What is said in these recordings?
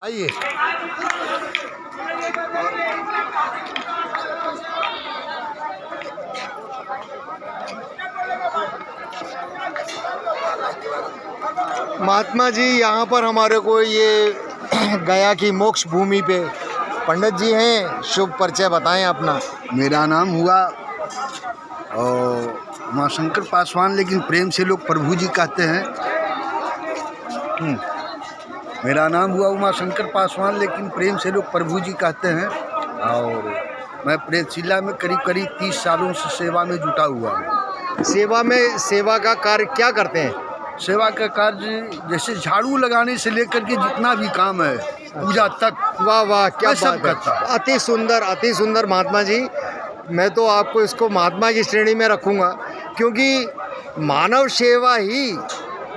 आइए। महात्मा जी, यहाँ पर हमारे को ये गया की मोक्ष भूमि पे पंडित जी हैं, शुभ परिचय बताएं अपना। मेरा नाम हुआ और उमाशंकर पासवान, लेकिन प्रेम से लोग प्रभु जी कहते हैं। मेरा नाम हुआ उमाशंकर पासवान, लेकिन प्रेम से लोग प्रभु जी कहते हैं। और मैं प्रेतशिला में करीब 30 सालों से सेवा में जुटा हुआ हूँ। सेवा का कार्य क्या करते हैं? सेवा का कार्य जैसे झाड़ू लगाने से लेकर के जितना भी काम है, पूजा तक। वाह वाह, क्या सब करता है। अति सुंदर महात्मा जी। मैं तो आपको इसको महात्मा की श्रेणी में रखूंगा, क्योंकि मानव सेवा ही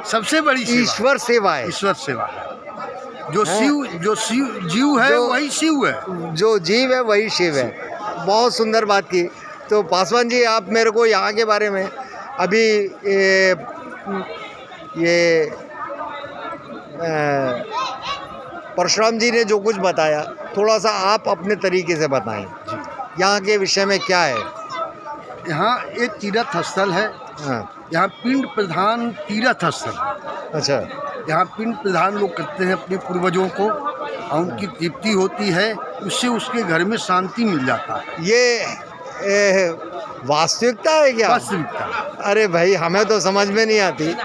सबसे बड़ी ईश्वर सेवा है। ईश्वर सेवा है। जो जीव है वही शिव है। जो जीव है वही शिव है। बहुत सुंदर बात की। तो पासवान जी, आप मेरे को यहाँ के बारे में अभी ये परशुराम जी ने जो कुछ बताया, थोड़ा सा आप अपने तरीके से बताएं। यहाँ के विषय में क्या है? यहाँ एक तीर्थ स्थल है। हाँ। यहाँ पिंड प्रधान तीर्थ स्थल। अच्छा। यहाँ पिंड प्रधान लोग करते हैं अपने पूर्वजों को, और उनकी तृप्ति होती है, उससे उसके घर में शांति मिल जाता है। ये वास्तविकता है क्या? वास्तविकता। अरे भाई, हमें तो समझ में नहीं आती।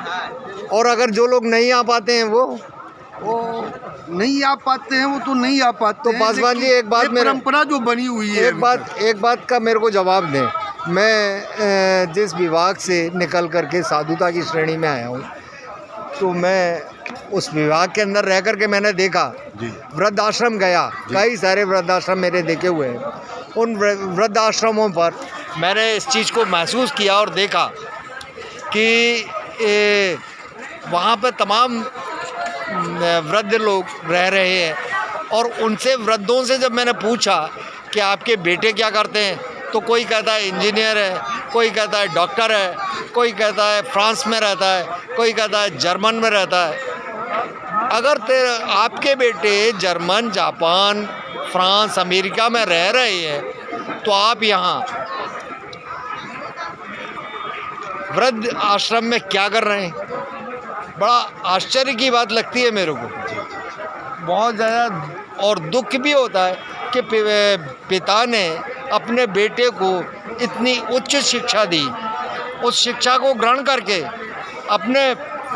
और अगर जो लोग नहीं आ पाते हैं वो नहीं आ पाते हैं, वो तो नहीं आ पाते। तो पासवान जी, एक बात, परंपरा जो बनी हुई है, एक बात का मेरे को जवाब दें। मैं जिस विभाग से निकल करके साधुता की श्रेणी में आया हूँ, तो मैं उस विभाग के अंदर रह करके मैंने देखा, वृद्धाश्रम गया, कई सारे वृद्धाश्रम मेरे देखे हुए हैं। उन वृद्धाश्रमों पर मैंने इस चीज़ को महसूस किया और देखा कि वहाँ पर तमाम वृद्ध लोग रह रहे हैं। और उनसे, वृद्धों से जब मैंने पूछा कि आपके बेटे क्या करते हैं, तो कोई कहता है इंजीनियर है, कोई कहता है डॉक्टर है, कोई कहता है फ्रांस में रहता है, कोई कहता है जर्मन में रहता है। अगर आपके बेटे जर्मन, जापान, फ्रांस, अमेरिका में रह रहे हैं, तो आप यहाँ वृद्ध आश्रम में क्या कर रहे हैं? बड़ा आश्चर्य की बात लगती है मेरे को, बहुत ज़्यादा। और दुख भी होता है कि पिता ने अपने बेटे को इतनी उच्च शिक्षा दी, उस शिक्षा को ग्रहण करके अपने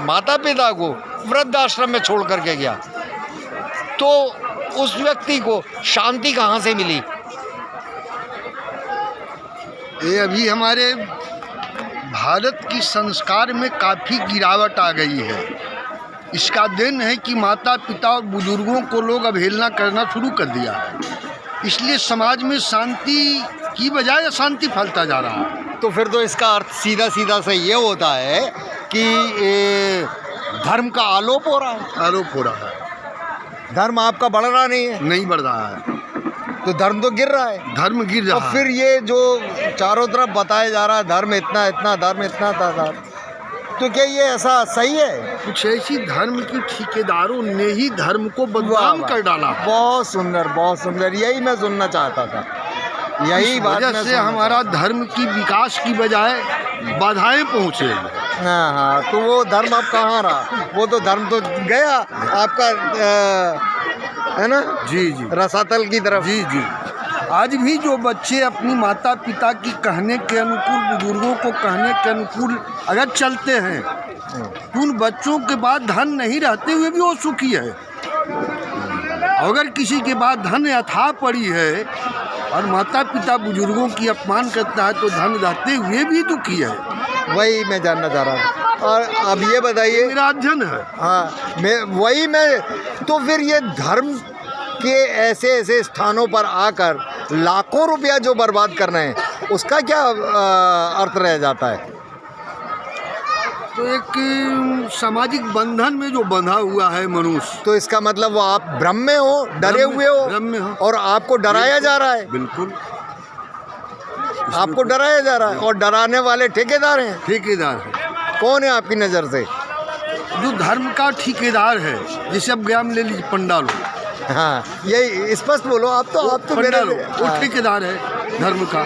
माता पिता को वृद्धाश्रम में छोड़ करके गया, तो उस व्यक्ति को शांति कहाँ से मिली? ये अभी हमारे भारत की संस्कार में काफ़ी गिरावट आ गई है। इसका देन है कि माता पिता और बुजुर्गों को लोग अवहेलना करना शुरू कर दिया है। इसलिए समाज में शांति की बजाय अशांति फैलता जा रहा है। तो फिर तो इसका अर्थ सीधा सा ये होता है कि धर्म का आलोप हो रहा है। आरोप हो रहा है। धर्म आपका बढ़ रहा नहीं बढ़ रहा है, तो धर्म तो गिर रहा है। धर्म गिर रहा है। तो फिर ये जो चारों तरफ बताया जा रहा है, धर्म इतना, धर्म इतना था, तो क्या ये ऐसा सही है? कुछ ऐसी धर्म की ठेकेदारों ने ही धर्म को बदनाम कर डाला। बहुत सुंदर, यही मैं सुनना चाहता था। यही वजह से हमारा धर्म की विकास की बजाय बाधाएं पहुँचे। हाँ, तो वो धर्म अब कहाँ रहा? वो तो धर्म तो गया आपका, है ना? जी, रसातल की तरफ। जी। आज भी जो बच्चे अपनी माता पिता की कहने के अनुकूल, बुजुर्गों को कहने के अनुकूल अगर चलते हैं, तो उन बच्चों के बाद धन नहीं रहते हुए भी वो सुखी है। अगर किसी के बाद धन अथाह पड़ी है और माता पिता बुजुर्गों की अपमान करता है, तो धन रहते हुए भी दुखी है। वही मैं जानना चाह रहा हूँ। और अब ये बताइए, मेरा अध्ययन है। हाँ, तो फिर ये धर्म के ऐसे स्थानों पर आकर लाखों रुपया जो बर्बाद कर रहे हैं, उसका क्या अर्थ रह जाता है? तो एक सामाजिक बंधन में जो बंधा हुआ है मनुष्य, तो इसका मतलब वो आप भ्रम में हो, डरे हुए हो, और आपको डराया जा रहा है। बिल्कुल, आपको डराया जा रहा है। और डराने वाले ठेकेदार हैं। ठेकेदार है। कौन है आपकी नज़र से? जो धर्म का ठेकेदार है, जैसे अब गया में ले लीजिए पंडालों, हाँ, यही स्पष्ट बोलो। आप तो मेरे वो ठेकेदार है धर्म का।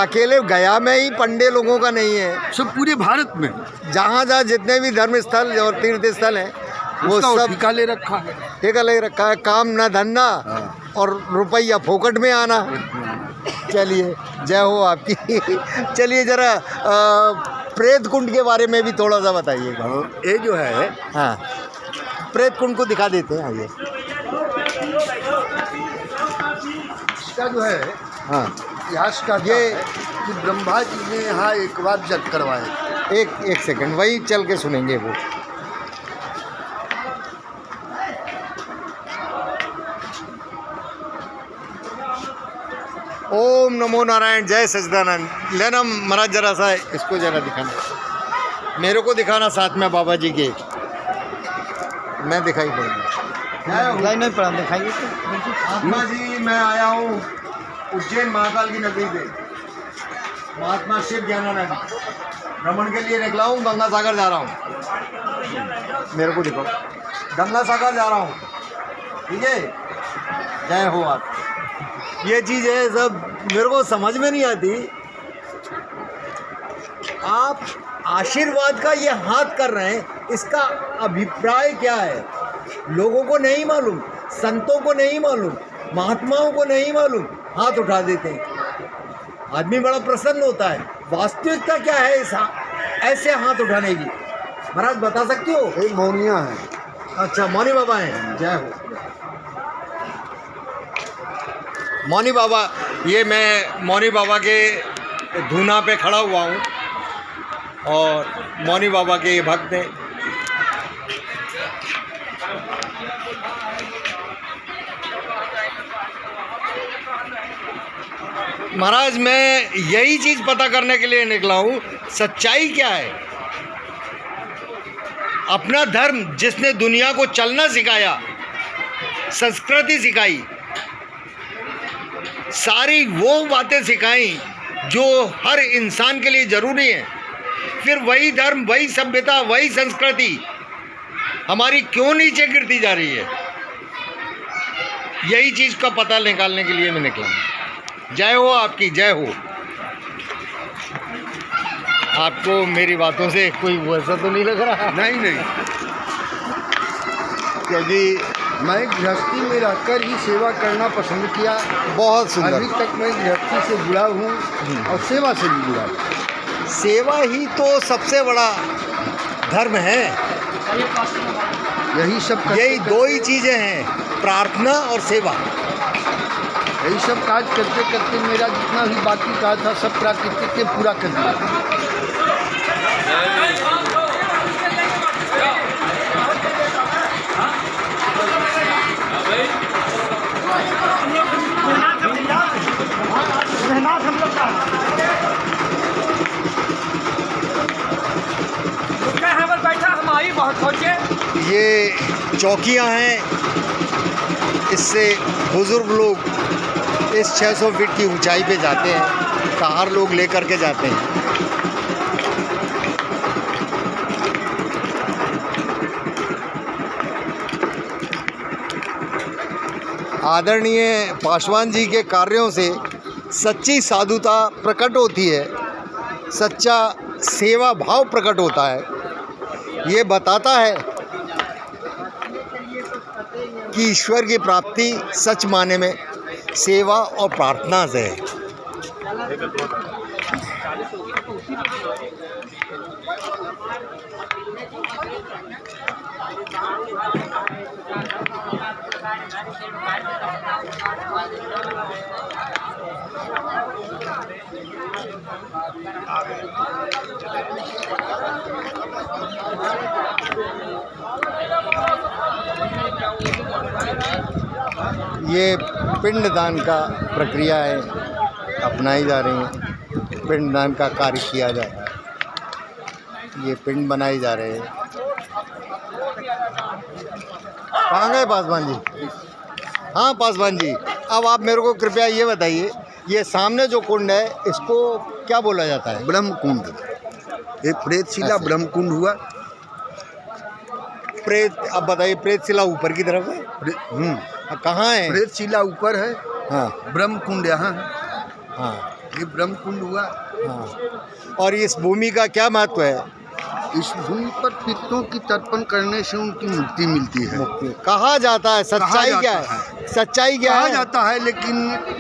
अकेले गया में ही पंडे लोगों का नहीं है, सब पूरे भारत में जहाँ जहाँ जितने भी धर्म स्थल और तीर्थ स्थल हैं वो उसका सब ठेका ले रखा है। ठेका ले रखा है। काम ना धंधा और रुपया फोकट में आना। चलिए, जय हो आपकी। चलिए जरा प्रेत कुंड के बारे में भी थोड़ा सा बताइएगा। ये जो है, हाँ, प्रेत कुंड को दिखा देते हैं। आइए। इसका जो है, हाँ, इतिहास का ये कि ब्रह्मा जी ने यहाँ एक बार जग करवाए। एक सेकंड, वही चल के सुनेंगे वो। ओम नमो नारायण, जय सच्चिदानंद। लेना महाराज जरा सा इसको जरा दिखाना, मेरे को दिखाना साथ में बाबा जी के। मैं दिखाई पड़ूंगा नहीं पड़ा, दिखाइए। महात्मा जी, मैं आया हूँ उज्जैन महाकाल की नगरी से। महात्मा शिव ज्ञानानंद भ्रमण के लिए निकला हूँ। गंगा सागर जा रहा हूँ, मेरे को दिखाओ। गंगा सागर जा रहा हूँ, ठीक है। जय हो आप। ये चीज़ है सब मेरे को समझ में नहीं आती। आप आशीर्वाद का ये हाथ कर रहे हैं, इसका अभिप्राय क्या है? लोगों को नहीं मालूम, संतों को नहीं मालूम, महात्माओं को नहीं मालूम, हाथ उठा देते हैं। आदमी बड़ा प्रसन्न होता है। वास्तविकता क्या है इस ऐसे हाथ उठाने की? महाराज बता सकते हो? एक मौनिया है। अच्छा, मौनी बाबा हैं। जय हो मौनी बाबा। ये मैं मौनी बाबा के धूना पे खड़ा हुआ हूँ और मौनी बाबा के ये भक्त हैं। महाराज, मैं यही चीज़ पता करने के लिए निकला हूँ, सच्चाई क्या है। अपना धर्म जिसने दुनिया को चलना सिखाया, संस्कृति सिखाई, सारी वो बातें सिखाई जो हर इंसान के लिए ज़रूरी है, फिर वही धर्म, वही सभ्यता, वही संस्कृति हमारी क्यों नीचे गिरती जा रही है? यही चीज़ का पता निकालने के लिए मैं निकला। जय हो आपकी, जय हो। आपको मेरी बातों से कोई वैसा तो नहीं लग रहा? नहीं नहीं, क्योंकि मैं गृहस्थी में रहकर ही सेवा करना पसंद किया। बहुत सुंदर। अभी तक मैं गृहस्थी से जुड़ा हूँ और सेवा से भी जुड़ा हूँ। सेवा ही तो सबसे बड़ा धर्म है। यही सब यही दो ही चीज़ें हैं, प्रार्थना और सेवा। यही सब काज करते करते मेरा जितना भी बाकी काज था सब प्राकृतिक के पूरा कर दिया। ये चौकियां हैं, इससे बुज़ुर्ग लोग इस 600 फीट की ऊंचाई पे जाते हैं, कार लोग लेकर के जाते हैं। आदरणीय पासवान जी के कार्यों से सच्ची साधुता प्रकट होती है, सच्चा सेवा भाव प्रकट होता है। ये बताता है कि ईश्वर की प्राप्ति सच माने में सेवा और प्रार्थना से है। ये पिंडदान का प्रक्रिया है, अपनाई जा रही है। पिंडदान का कार्य किया जा रहा है, ये पिंड बनाए जा रहे हैं। कहाँ गए पासवान जी? हाँ पासवान जी, अब आप मेरे को कृपया ये बताइए, ये सामने जो कुंड है इसको क्या बोला जाता है? ब्रह्म कुंड। एक प्रेतशिला ब्रह्म कुंड हुआ। प्रेत, अब बताइए, प्रेतशिला ऊपर की तरफ है? कहाँ है? प्रेतशिला ऊपर है, हाँ ब्रह्म कुंड यहाँ है, हाँ ये ब्रह्म कुंड हुआ। हाँ। और इस भूमि का क्या महत्व है? इस भूमि पर पितरों की तर्पण करने से उनकी मुक्ति मिलती है। कहा जाता है, सच्चाई कहा क्या जाता है? सच्चाई क्या कहा है? जाता है, लेकिन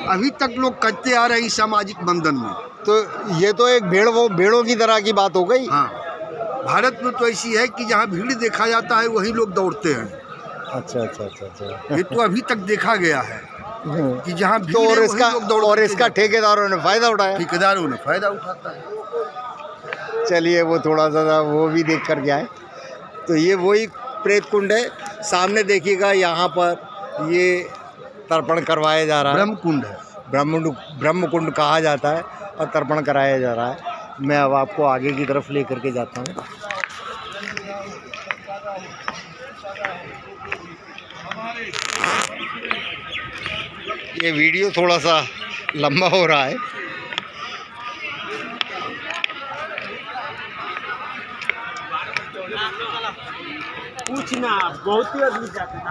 अभी तक लोग करते आ रहे हैं इस सामाजिक बंधन में। तो ये तो एक भेड़ों की तरह की बात हो गई। हाँ, भारत में तो ऐसी है कि जहाँ भीड़ देखा जाता है वहीं लोग दौड़ते हैं। अच्छा अच्छा अच्छा अच्छा। ये तो अभी तक देखा गया है कि जहाँ भीड़ तो है और वहीं इसका लोग दौड़ते जाते हैं। ठेकेदारों ने फायदा उठाया। ठेकेदारों ने फायदा उठाता है। चलिए वो थोड़ा सा वो भी देख कर गया है। तो ये वही प्रेत कुंड है, सामने देखिएगा, यहाँ पर ये तर्पण करवाया जा रहा है। ब्रह्म कुंड है, ब्रह्म कुंड कहा जाता है और तर्पण कराया जा रहा है। मैं अब आपको आगे की तरफ ले करके जाता हूँ। ये वीडियो थोड़ा सा लंबा हो रहा है। पूछना बहुत ही आदमी जाते हैं।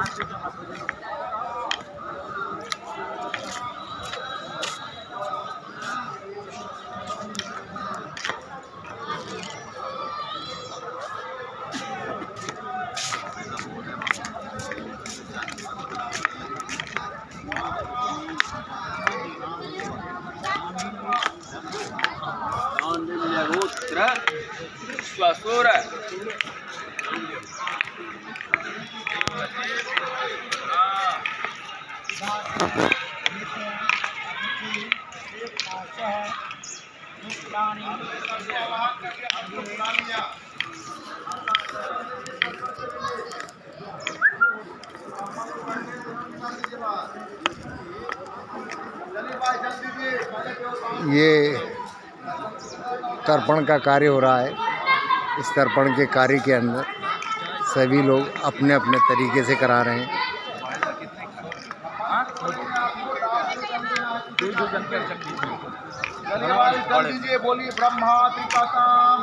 ये तर्पण का कार्य हो रहा है। इस तर्पण के कार्य के अंदर सभी लोग अपने अपने तरीके से करा रहे हैं। बोलिए ब्रह्मा त्रिपाताम,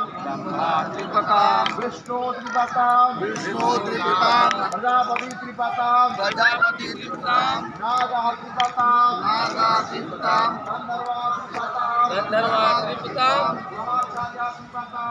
विष्णु त्रिपाताम, प्रजापति त्रिपाताम, नागा त्रिपाताम, गंधर्वा त्रिपाताम, द्रोणाचार्य त्रिपाताम,